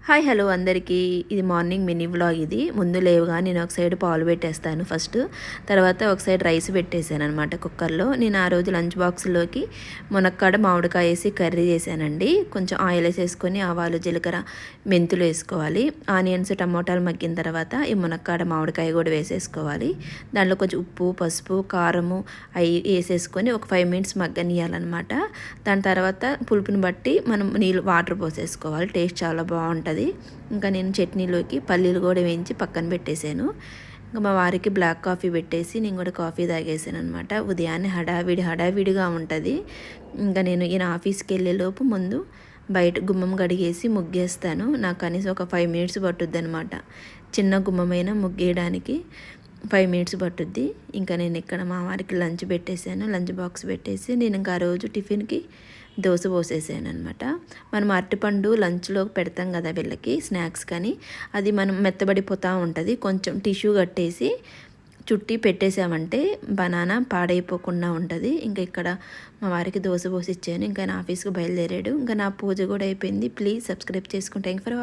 Hi hello అందరికీ ఇది morning mini vlog. ఇది ముందు లేవుగా నేను ఒక సైడ్ పాలు పెట్టేస్తాను ఫస్ట్, తర్వాత ఒక సైడ్ రైస్ పెట్టేశాను అనమాట కుక్కర్లో. నేను ఆ రోజు లంచ్ బాక్స్లోకి మునక్కాడ మామిడికాయ వేసి కర్రీ చేశానండి. కొంచెం ఆయిల్ వేసేసుకొని ఆవాలు జీలకర్ర మెంతులు వేసుకోవాలి. ఆనియన్స్ టమోటాలు మగ్గిన తర్వాత ఈ మునక్కాడ మామిడికాయ కూడా వేసేసుకోవాలి. దాంట్లో కొంచెం ఉప్పు పసుపు కారము అవి వేసేసుకొని ఒక 5 minutes మగ్గనియాలన్నమాట. దాని తర్వాత పులుపుని బట్టి మనం వాటర్ పోసేసుకోవాలి. టేస్ట్ చాలా బాగుంటుంది. ఇంకా నేను చట్నీలోకి పల్లీలు కూడా వేయించి పక్కన పెట్టేశాను. ఇంకా మా వారికి బ్లాక్ కాఫీ పెట్టేసి నేను కూడా కాఫీ తాగేసాను అనమాట. ఉదయాన్నే హడావిడిగా ఉంటుంది. ఇంకా నేను ఈయన ఆఫీస్కి వెళ్ళేలోపు ముందు బయట గుమ్మం కడిగేసి ముగ్గేస్తాను. నాకు కనీసం ఒక 5 minutes పట్టుద్ది అనమాట. చిన్న గుమ్మమైన ముగ్గేయడానికి 5 minutes పట్టుద్ది. ఇంకా నేను ఇక్కడ మా వారికి లంచ్ పెట్టేశాను. లంచ్ బాక్స్ పెట్టేసి నేను ఇంకా ఆ రోజు టిఫిన్కి దోశ పోసేసాను అనమాట. మనం అరటిపండు లంచ్లో పెడతాం కదా వీళ్ళకి స్నాక్స్, కానీ అది మనం మెత్తబడిపోతూ ఉంటుంది. కొంచెం టిష్యూ కట్టేసి చుట్టి పెట్టేసామంటే బనానా పాడైపోకుండా ఉంటుంది. ఇంకా ఇక్కడ మా వారికి దోశ పోసి ఇచ్చాను. ఇంకా నా ఆఫీస్కి బయలుదేరాడు. ఇంకా నా పూజ కూడా అయిపోయింది. ప్లీజ్ సబ్స్క్రైబ్ చేసుకుంటే థ్యాంక్ ఫర్